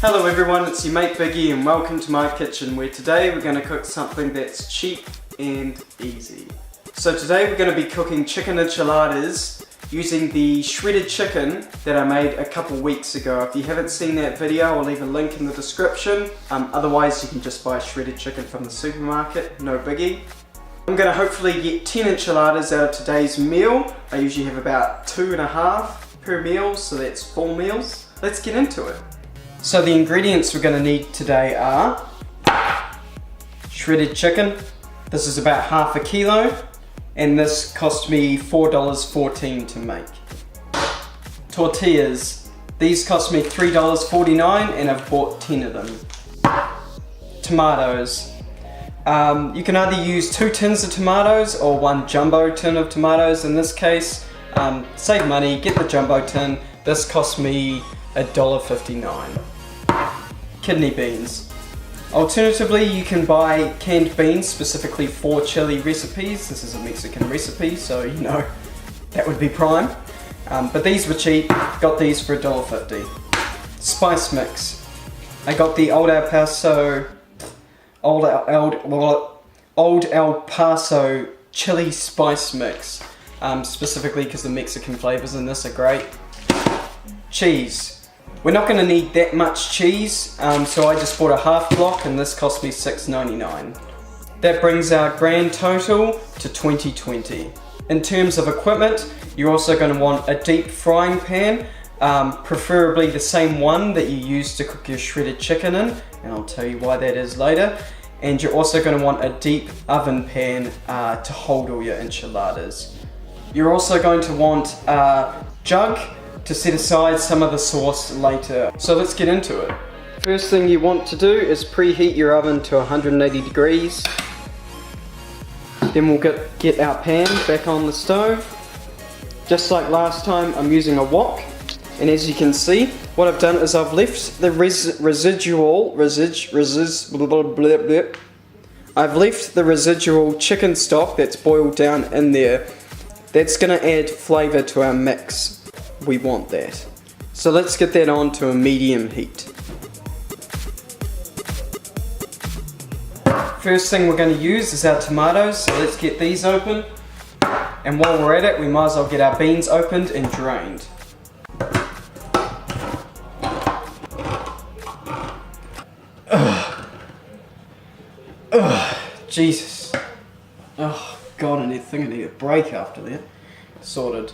Hello everyone, it's your mate Biggie and welcome to my kitchen, where today we're going to cook something that's cheap and easy. So today we're going to be cooking chicken enchiladas using the shredded chicken that I made a couple weeks ago. If you haven't seen that video, I'll leave a link in the description. Otherwise you can just buy shredded chicken from the supermarket, no biggie. I'm going to hopefully get 10 enchiladas out of today's meal. I usually have about 2.5 per meal, so that's 4 meals. Let's get into it. So the ingredients we're going to need today are shredded chicken. This is about half a kilo and this cost me $4.14 to make. Tortillas. These cost me $3.49 and I've bought 10 of them. Tomatoes. You can either use 2 tins of tomatoes or 1 jumbo tin of tomatoes. In this case, save money, get the jumbo tin. This cost me $1.59. Kidney beans. Alternatively, you can buy canned beans specifically for chili recipes. This is a Mexican recipe, so you know that would be prime. But these were cheap, got these for $1.50. Spice mix. I got the Old El Paso chili spice mix, specifically because the Mexican flavors in this are great. Cheese. We're not going to need that much cheese, so I just bought a half block and this cost me $6.99. That brings our grand total to $20.20. In terms of equipment, you're also going to want a deep frying pan, preferably the same one that you use to cook your shredded chicken in, and I'll tell you why that is later. And you're also going to want a deep oven pan to hold all your enchiladas. You're also going to want a jug to set aside some of the sauce later. So let's get into it. First thing you want to do is preheat your oven to 180 degrees. Then we'll get our pan back on the stove. Just like last time, I'm using a wok. And as you can see, what I've done is I've left the I've left the residual chicken stock that's boiled down in there. That's gonna add flavor to our mix. We want that. So let's get that on to a medium heat. First thing we're going to use is our tomatoes, so let's get these open. And while we're at it, we might as well get our beans opened and drained. Jesus. Oh God, I think I need a break after that. Sorted.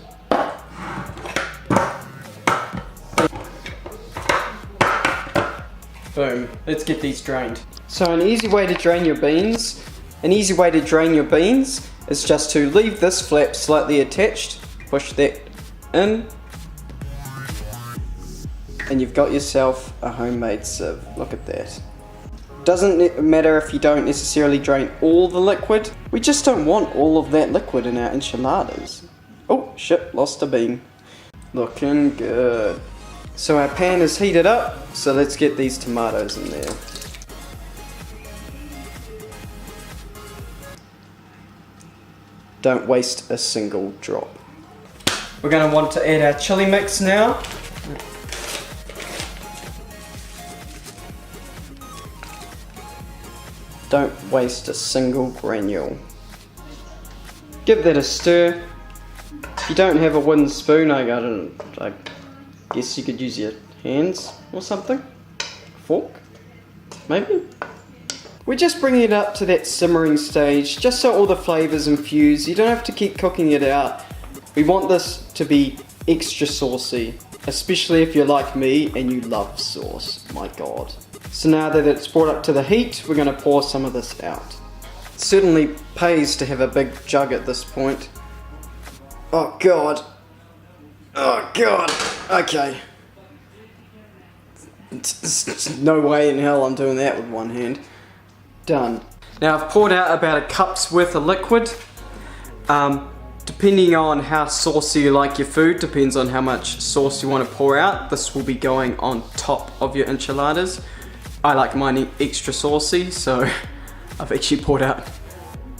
Boom, let's get these drained. So an easy way to drain your beans is just to leave this flap slightly attached, push that in, and you've got yourself a homemade sieve. Look at that. Doesn't matter if you don't necessarily drain all the liquid, we just don't want all of that liquid in our enchiladas. Oh shit, lost a bean. Looking good. So our pan is heated up, so let's get these tomatoes in there. Don't waste a single drop. We're going to want to add our chili mix now. Don't waste a single granule. Give that a stir. If you don't have a wooden spoon, I guess you could use your hands or something. Fork? Maybe? We're just bringing it up to that simmering stage, just so all the flavours infuse. You don't have to keep cooking it out. We want this to be extra saucy, especially if you're like me and you love sauce. My God. So now that it's brought up to the heat, we're going to pour some of this out. It certainly pays to have a big jug at this point. Oh God. Oh God. Okay. No way in hell I'm doing that with one hand. Done. Now I've poured out about a cup's worth of liquid. Depending on how saucy you like your food, depends on how much sauce you want to pour out. This will be going on top of your enchiladas. I like mine extra saucy, so I've actually poured out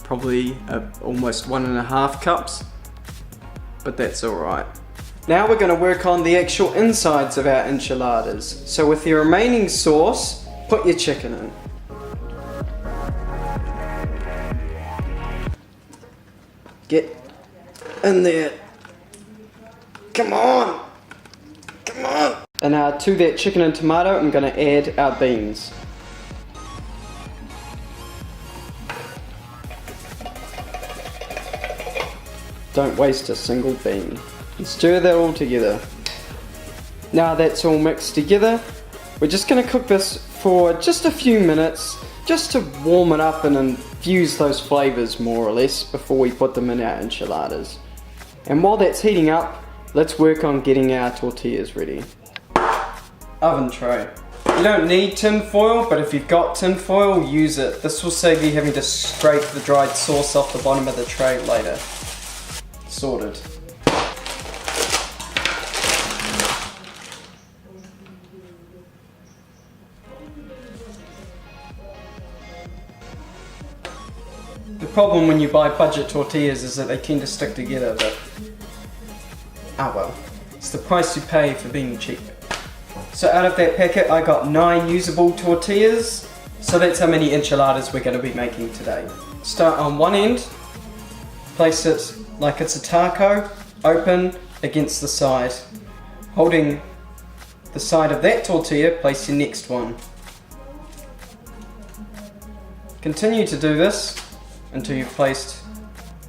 probably almost 1.5 cups, but that's alright. Now we're going to work on the actual insides of our enchiladas. So with the remaining sauce, put your chicken in. Get in there. Come on! Come on! And now to that chicken and tomato, I'm going to add our beans. Don't waste a single bean. And stir that all together. Now that's all mixed together, we're just going to cook this for just a few minutes, just to warm it up and infuse those flavors more or less before we put them in our enchiladas. And while that's heating up, let's work on getting our tortillas ready. Oven tray. You don't need tin foil, but if you've got tin foil, use it. This will save you having to scrape the dried sauce off the bottom of the tray later. Sorted. The problem when you buy budget tortillas is that they tend to stick together, but oh well, it's the price you pay for being cheap. So out of that packet I got 9 usable tortillas, so that's how many enchiladas we're going to be making today. Start on one end, place it like it's a taco, open against the side. Holding the side of that tortilla, place your next one. Continue to do this until you've placed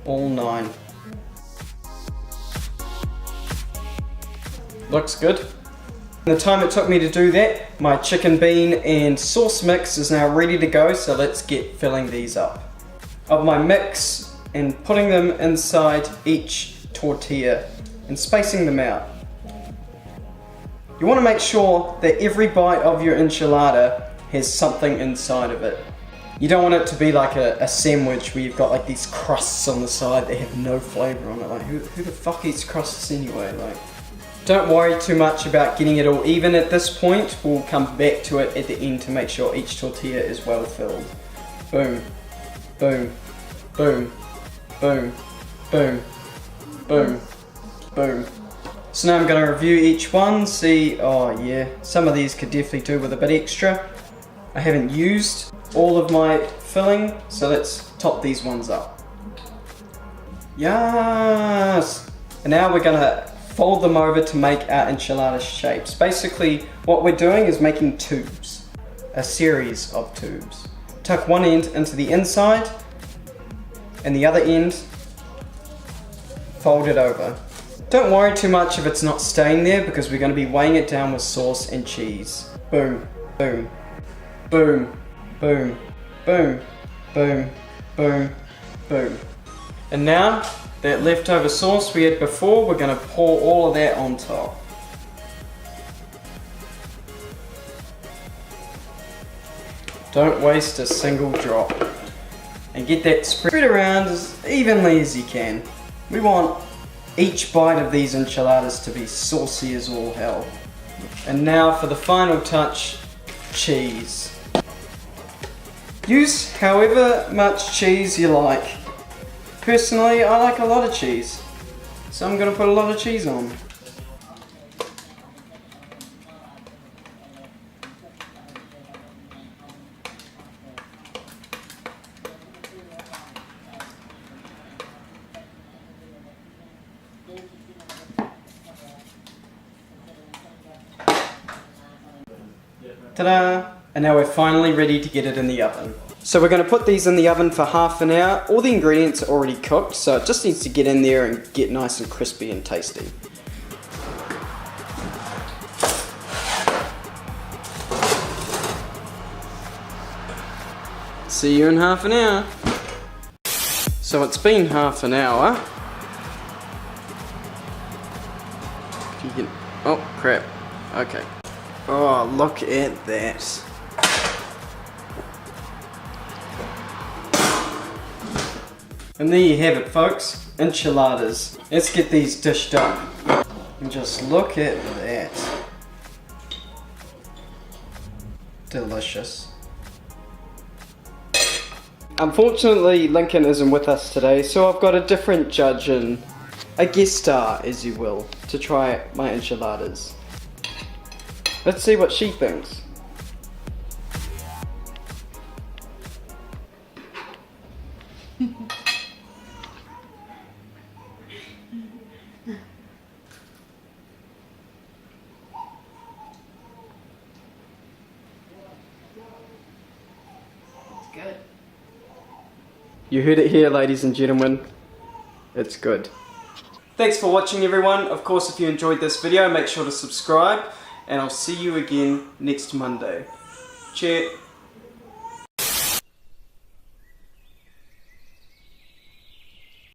all 9. Looks good. In the time it took me to do that, my chicken, bean and sauce mix is now ready to go, so let's get filling these up. Of my mix and putting them inside each tortilla and spacing them out. You want to make sure that every bite of your enchilada has something inside of it. You don't want it to be like a sandwich where you've got like these crusts on the side that have no flavour on it. Like who the fuck eats crusts anyway? Like, don't worry too much about getting it all even at this point. We'll come back to it at the end to make sure each tortilla is well filled. Boom, boom, boom, boom, boom, boom, boom. So now I'm going to review each one, see, oh yeah, some of these could definitely do with a bit extra. I haven't used all of my filling, so let's top these ones up. Yes! And now we're going to fold them over to make our enchilada shapes. Basically, what we're doing is making tubes, a series of tubes. Tuck one end into the inside, and the other end, fold it over. Don't worry too much if it's not staying there, because we're going to be weighing it down with sauce and cheese. Boom, boom, boom, boom, boom, boom, boom, boom. And now, that leftover sauce we had before, we're going to pour all of that on top. Don't waste a single drop. And get that spread around as evenly as you can. We want each bite of these enchiladas to be saucy as all hell. And now for the final touch, cheese. Use however much cheese you like. Personally, I like a lot of cheese, so I'm going to put a lot of cheese on. Ta-da! And now we're finally ready to get it in the oven. So we're going to put these in the oven for half an hour. All the ingredients are already cooked, so it just needs to get in there and get nice and crispy and tasty. See you in half an hour. So it's been half an hour. You can, oh crap, okay. Oh, look at that. And there you have it, folks, enchiladas. Let's get these dished up. And just look at that. Delicious. Unfortunately, Lincoln isn't with us today, so I've got a different judge and a guest star, as you will, to to try my enchiladas. Let's see what she thinks. Good. You heard it here, ladies and gentlemen. It's good. Thanks for watching, everyone. Of course, if you enjoyed this video, make sure to subscribe, and I'll see you again next Monday. Cheers.